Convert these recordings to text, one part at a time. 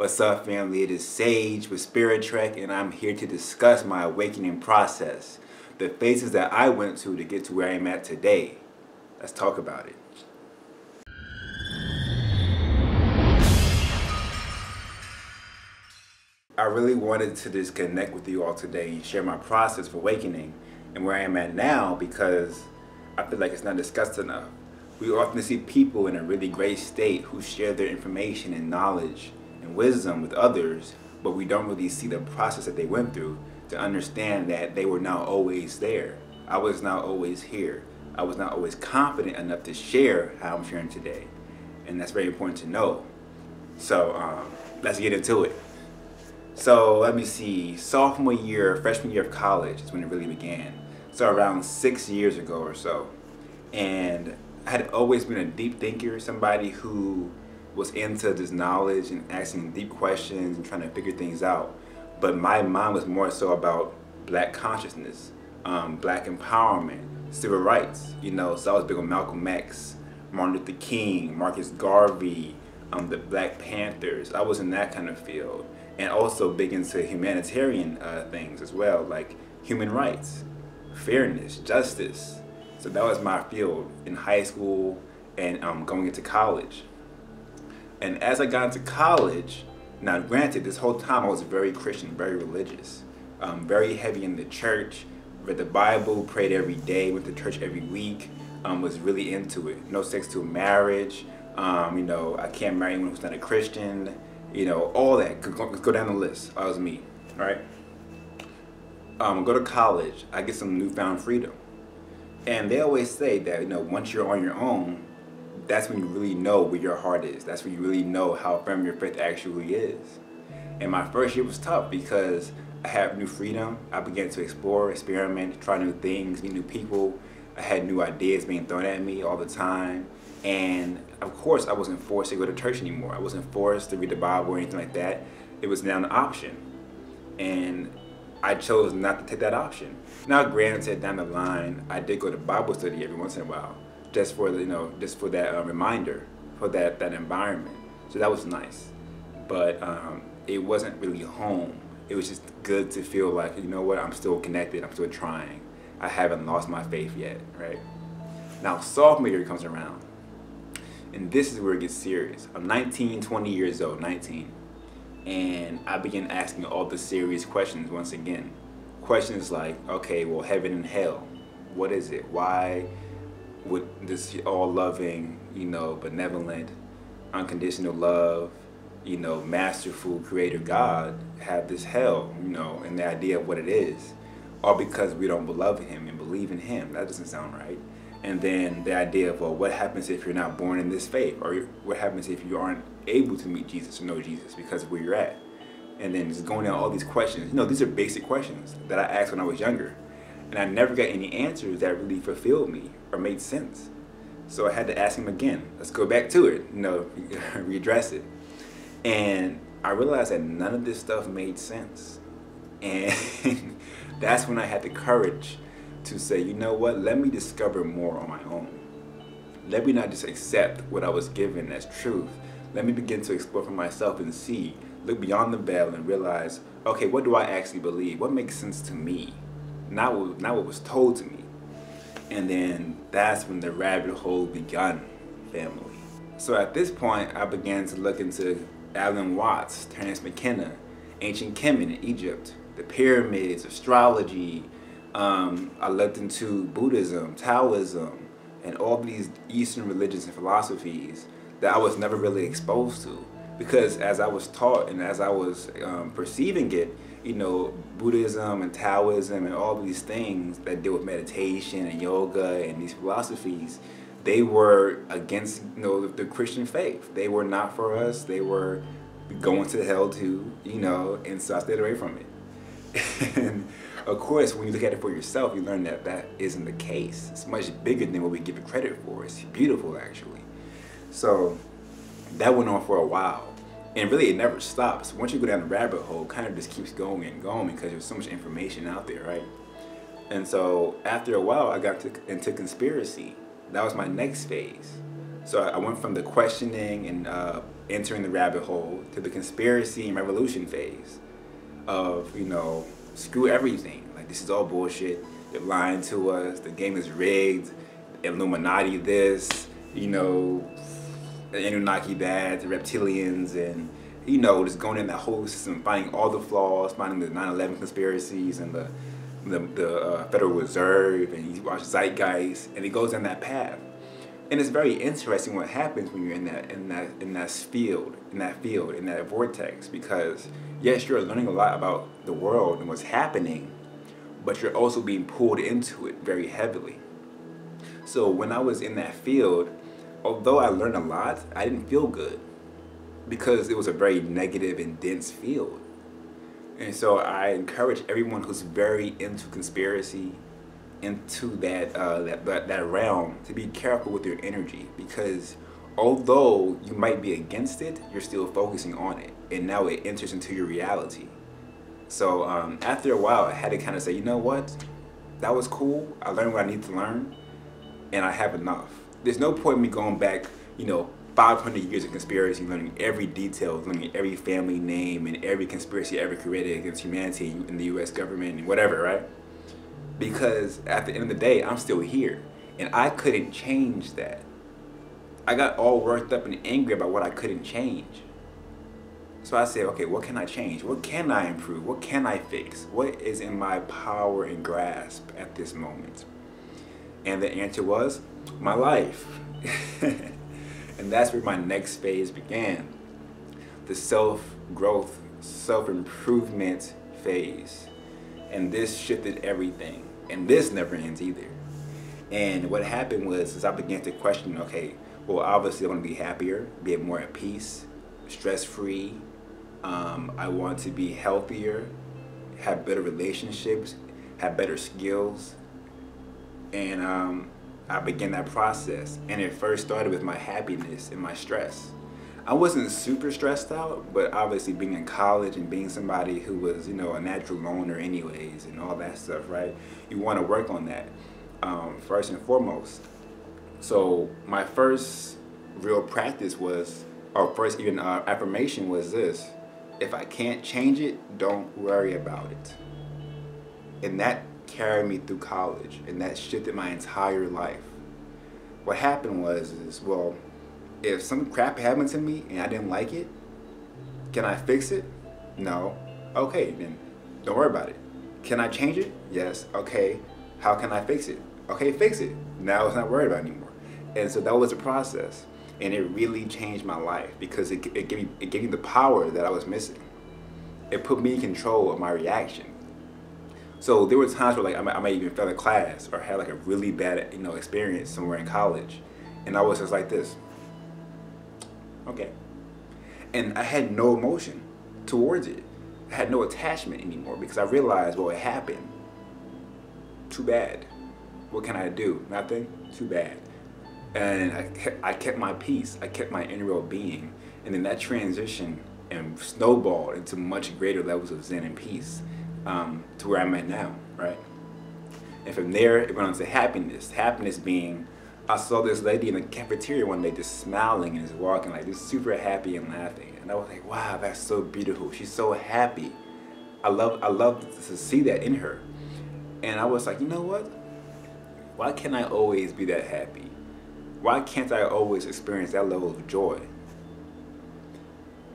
What's up, family? It is Sage with Spirit Trek, and I'm here to discuss my awakening process, the phases that I went to get to where I am at today. Let's talk about it. I really wanted to just connect with you all today and share my process of awakening and where I am at now, because I feel like it's not discussed enough. We often see people in a really great state who share their information and knowledge and wisdom with others, but we don't really see the process that they went through to understand that they were not always there. I was not always here. I was not always confident enough to share how I'm sharing today. And that's very important to know. So let's get into it. So let me see, freshman year of college is when it really began. So around 6 years ago or so. And I had always been a deep thinker, somebody who was into this knowledge and asking deep questions and trying to figure things out. But my mind was more so about black consciousness, black empowerment, civil rights, so I was big on Malcolm X, Martin Luther King, Marcus Garvey, the Black Panthers. I was in that kind of field. And also big into humanitarian things as well, like human rights, fairness, justice. So that was my field in high school and going into college. And as I got into college, now granted, this whole time I was very Christian, very religious, very heavy in the church, read the Bible, prayed every day, went to church every week, was really into it. No sex till marriage, I can't marry anyone who's not a Christian, all that. Go down the list. That was me, all right? Go to college, I get some newfound freedom. And they always say that, once you're on your own, that's when you really know where your heart is. That's when you really know how firm your faith actually is. And my first year was tough because I had new freedom. I began to explore, experiment, try new things, meet new people. I had new ideas being thrown at me all the time. And of course, I wasn't forced to go to church anymore. I wasn't forced to read the Bible or anything like that. It was now an option. And I chose not to take that option. Now, granted, down the line, I did go to Bible study every once in a while, just for that reminder, for that environment. So that was nice. But it wasn't really home. It was just good to feel like, I'm still connected. I'm still trying. I haven't lost my faith yet, right? Now, sophomore year comes around. And this is where it gets serious. I'm 19, 20 years old, 19. And I began asking all the serious questions once again. Questions like, okay, well, heaven and hell, what is it? Why would this all-loving, benevolent, unconditional love, masterful creator God have this hell, and the idea of what it is? All because we don't love him and believe in him. That doesn't sound right. And then the idea of, well, what happens if you're not born in this faith? Or what happens if you aren't able to meet Jesus or know Jesus because of where you're at? And then just going down all these questions. These are basic questions that I asked when I was younger. And I never got any answers that really fulfilled me or made sense. So I had to ask him again. Let's go back to it, readdress it. And I realized that none of this stuff made sense. And that's when I had the courage to say, you know what, let me discover more on my own. Let me not just accept what I was given as truth. Let me begin to explore for myself and see, look beyond the veil and realize, okay, what do I actually believe? What makes sense to me? Not what was told to me. And then that's when the rabbit hole began, family. So at this point, I began to look into Alan Watts, Terence McKenna, ancient Kemet in Egypt, the pyramids, astrology. I looked into Buddhism, Taoism, and all these Eastern religions and philosophies that I was never really exposed to. Because as I was taught and as I was perceiving it, Buddhism and Taoism and all these things that deal with meditation and yoga and these philosophies, they were against the Christian faith. They were not for us. They were going to hell too, and so I stayed away from it. And of course, when you look at it for yourself, you learn that that isn't the case. It's much bigger than what we give it credit for. It's beautiful, actually. So that went on for a while. And really, it never stops. Once you go down the rabbit hole, it kind of just keeps going and going because there's so much information out there, right? And so after a while, I got into conspiracy. That was my next phase. So I went from the questioning and entering the rabbit hole to the conspiracy and revolution phase of, you know, screw everything. Like, this is all bullshit. They're lying to us. The game is rigged. Illuminati this, you know, the Anunnaki that, the reptilians, and, you know, just going in that whole system, finding all the flaws, finding the 9/11 conspiracies and the Federal Reserve, and you watch Zeitgeist, and it goes down that path. And it's very interesting what happens when you're in that vortex, because yes, you're learning a lot about the world and what's happening, but you're also being pulled into it very heavily. So when I was in that field, although I learned a lot, I didn't feel good because it was a very negative and dense field. And so I encourage everyone who's very into conspiracy, into that realm, to be careful with your energy, because although you might be against it, you're still focusing on it, and now it enters into your reality. So after a while, I had to kind of say, you know what, that was cool. I learned what I need to learn, and I have enough. There's no point in me going back, you know, 500 years of conspiracy, learning every detail, learning every family name and every conspiracy ever created against humanity in the US government and whatever, right? Because at the end of the day, I'm still here, and I couldn't change that. I got all worked up and angry about what I couldn't change. So I said, okay, what can I change? What can I improve? What can I fix? What is in my power and grasp at this moment? And the answer was my life. And that's where my next phase began. The self-growth, self-improvement phase. And this shifted everything. And this never ends either. And what happened was I began to question, okay, well, obviously I want to be happier, be more at peace, stress-free. I want to be healthier, have better relationships, have better skills. And I began that process. And it first started with my happiness and my stress. I wasn't super stressed out, but obviously being in college and being somebody who was, you know, a natural loner anyways and all that stuff, right? You want to work on that first and foremost. So my first real practice was, or first even affirmation was this: if I can't change it, don't worry about it. And that carried me through college, and that shifted my entire life. What happened was, well, if some crap happened to me and I didn't like it, can I fix it? No. Okay, then don't worry about it. Can I change it? Yes. Okay, how can I fix it? Okay, fix it. Now it's not worried about it anymore. And so that was the process. And it really changed my life because it gave me the power that I was missing. It put me in control of my reaction. So there were times where, like, I might even fail a class or had like a really bad, you know, experience somewhere in college, and I was just like this. Okay. And I had no emotion towards it. I had no attachment anymore because I realized, well, it happened. Too bad. What can I do? Nothing? Too bad. And I kept my peace. I kept my inner well-being. And then that transition and snowballed into much greater levels of zen and peace, to where I'm at now, right? And from there, it went on to happiness. Happiness being, I saw this lady in the cafeteria one day just smiling and just walking like just super happy and laughing. And I was like, wow, that's so beautiful. She's so happy. I love to see that in her. And I was like, you know what? Why can't I always be that happy? Why can't I always experience that level of joy?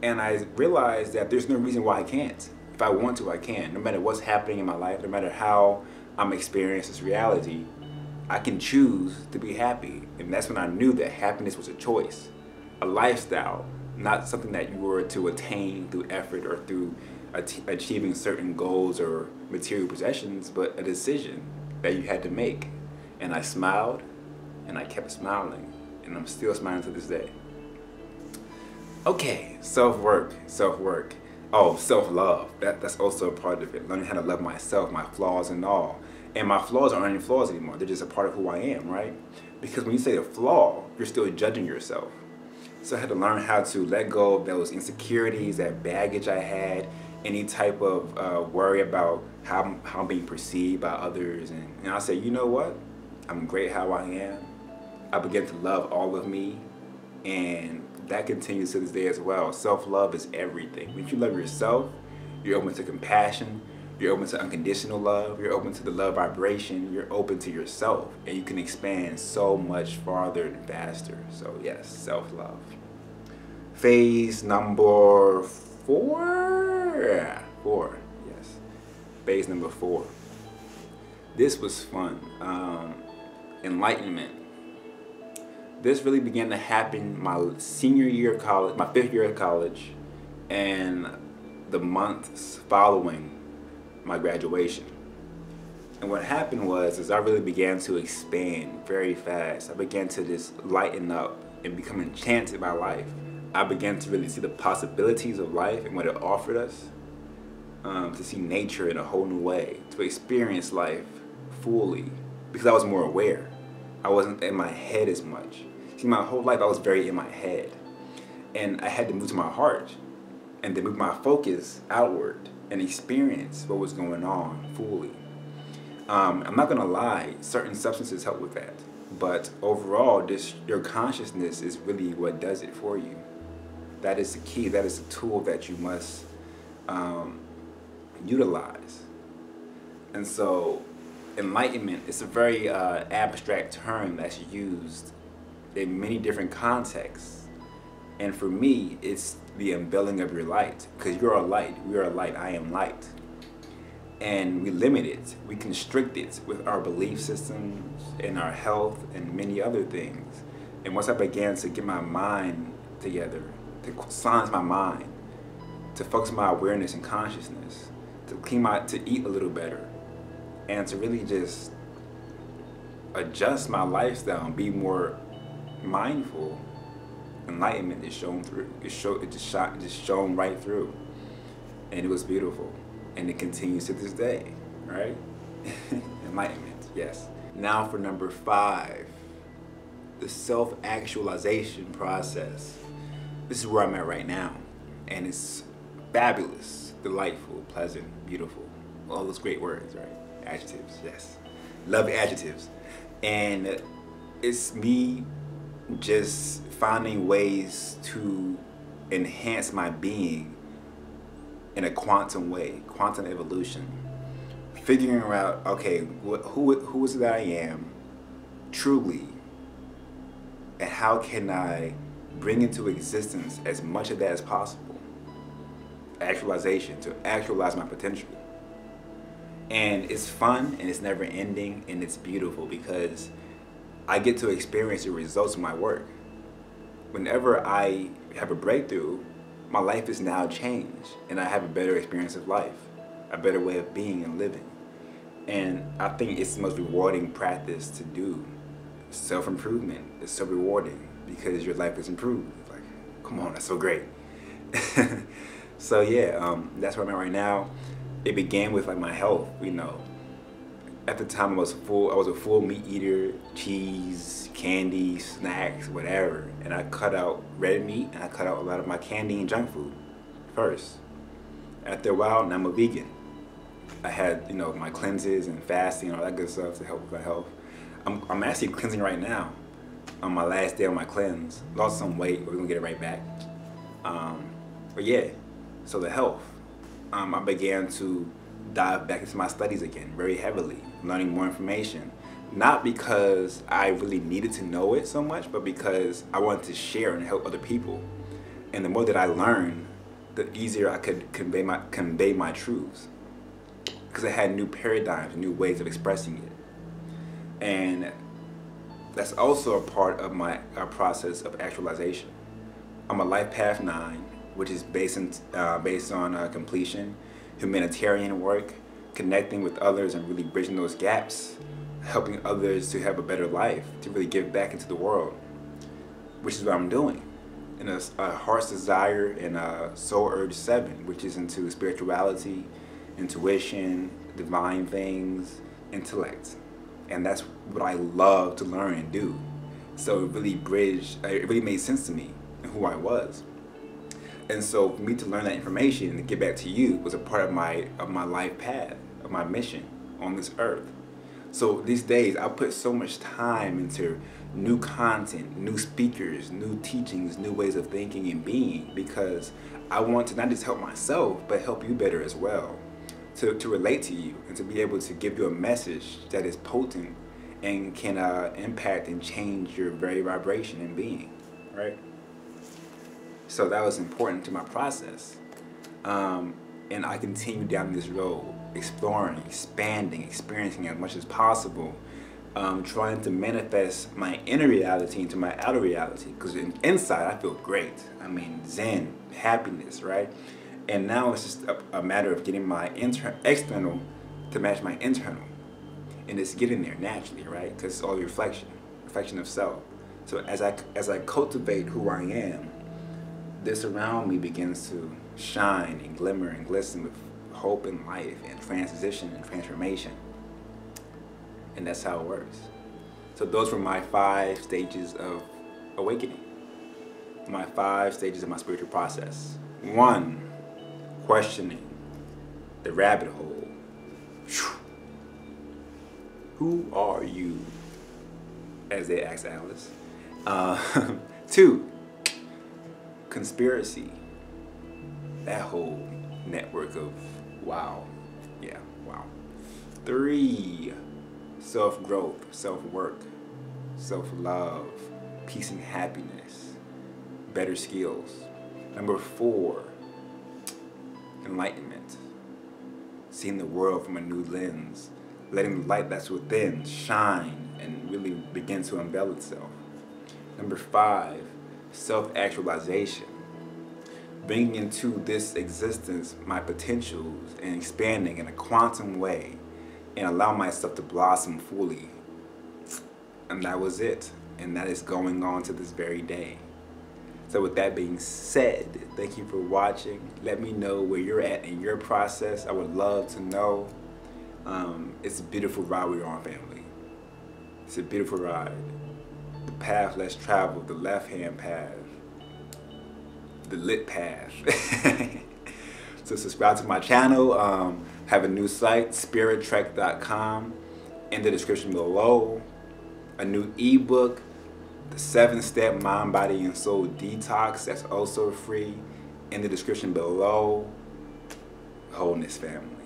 And I realized that there's no reason why I can't. If I want to, I can. No matter what's happening in my life, no matter how I'm experiencing this reality, I can choose to be happy. And that's when I knew that happiness was a choice, a lifestyle, not something that you were to attain through effort or through achieving certain goals or material possessions, but a decision that you had to make. And I smiled, and I kept smiling, and I'm still smiling to this day. Okay, self-work. Oh, self-love, that's also a part of it. Learning how to love myself, my flaws and all. And my flaws aren't any flaws anymore. They're just a part of who I am, right? Because when you say a flaw, you're still judging yourself. So I had to learn how to let go of those insecurities, that baggage I had, any type of worry about how I'm being perceived by others. And I say, you know what? I'm great how I am. I began to love all of me, And that continues to this day as well. Self-love is everything. When you love yourself, you're open to compassion, you're open to unconditional love, you're open to the love vibration, you're open to yourself, and you can expand so much farther and faster. So yes, self-love. Phase number 4? 4, yes. Phase number 4. This was fun. Enlightenment. This really began to happen my senior year of college, my 5th year of college, and the months following my graduation. And what happened was, as I really began to expand very fast, I began to just lighten up and become enchanted by life. I began to really see the possibilities of life and what it offered us, to see nature in a whole new way, to experience life fully, because I was more aware. I wasn't in my head as much. See, my whole life I was very in my head, and I had to move to my heart and then move my focus outward and experience what was going on fully. I'm not gonna lie, certain substances help with that, but overall, your consciousness is really what does it for you. That is the key. That is the tool that you must utilize. And so, enlightenment is a very abstract term that's used in many different contexts. And for me, it's the unveiling of your light, because you're a light, we are a light, I am light. And we limit it, we constrict it with our belief systems and our health and many other things. And once I began to get my mind together, to silence my mind, to focus my awareness and consciousness, to eat a little better, and to really just adjust my lifestyle and be more mindful, enlightenment is shown through. It just shone right through, and it was beautiful, and it continues to this day, right? Enlightenment, yes. Now for number 5, the self-actualization process. This is where I'm at right now, and it's fabulous, delightful, pleasant, beautiful, all those great words, right? Adjectives, yes. Love adjectives. And it's me just finding ways to enhance my being in a quantum way, quantum evolution. Figuring out, okay, who is it that I am truly, and how can I bring into existence as much of that as possible. Actualization, to actualize my potential. And it's fun, and it's never ending, and it's beautiful because I get to experience the results of my work. Whenever I have a breakthrough, my life is now changed, and I have a better experience of life, a better way of being and living. And I think it's the most rewarding practice to do. Self-improvement is so rewarding because your life is improved. Like, come on, that's so great. So yeah, that's where I'm at right now. It began with like my health, you know. At the time I was a full meat eater, cheese, candy, snacks, whatever. And I cut out red meat, and I cut out a lot of my candy and junk food first. After a while, now I'm a vegan. I had, you know, my cleanses and fasting and all that good stuff to help with my health. I'm actually cleansing right now. On my last day on my cleanse. Lost some weight, but we're gonna get it right back. But yeah, so the health. I began to dive back into my studies again, very heavily, learning more information. Not because I really needed to know it so much, but because I wanted to share and help other people. And the more that I learned, the easier I could convey my truths. Because I had new paradigms, new ways of expressing it. And that's also a part of my process of actualization. I'm a Life Path 9, which is based on completion, humanitarian work, connecting with others and really bridging those gaps, helping others to have a better life, to really give back into the world, which is what I'm doing. And a heart's desire and a soul urge 7, which is into spirituality, intuition, divine things, intellect. And that's what I love to learn and do. So it really made sense to me and who I was. And so for me to learn that information and to get back to you was a part of my life path, of my mission on this earth. So these days, I put so much time into new content, new speakers, new teachings, new ways of thinking and being, because I want to not just help myself, but help you better as well. To relate to you and to be able to give you a message that is potent and can impact and change your very vibration and being, right? So that was important to my process. And I continue down this road, exploring, expanding, experiencing as much as possible, trying to manifest my inner reality into my outer reality. Because inside, I feel great. I mean, zen, happiness, right? And now it's just a matter of getting my external to match my internal. And it's getting there naturally, right? Because it's all reflection of self. So as I cultivate who I am, this around me begins to shine and glimmer and glisten with hope and life and transition and transformation. And that's how it works. So those were my 5 stages of awakening. My 5 stages of my spiritual process. 1, questioning the rabbit hole. Who are you? As they asked Alice. 2, conspiracy. That whole network of wow. Yeah, wow. 3, self-growth, self-work, self-love, peace and happiness, better skills. Number 4, enlightenment. Seeing the world from a new lens, letting the light that's within shine and really begin to unveil itself. Number 5, self-actualization. Bringing into this existence my potentials and expanding in a quantum way and allow myself to blossom fully. And that was it. And that is going on to this very day. So with that being said, thank you for watching. Let me know where you're at in your process. I would love to know. It's a beautiful ride we're on, family. It's a beautiful ride. The path less traveled, the left-hand path. The lit path. So subscribe to my channel. Have a new site, spirittrek.com. In the description below, a new ebook, the 7-step mind, body, and soul detox. That's also free. In the description below. Wholeness, family.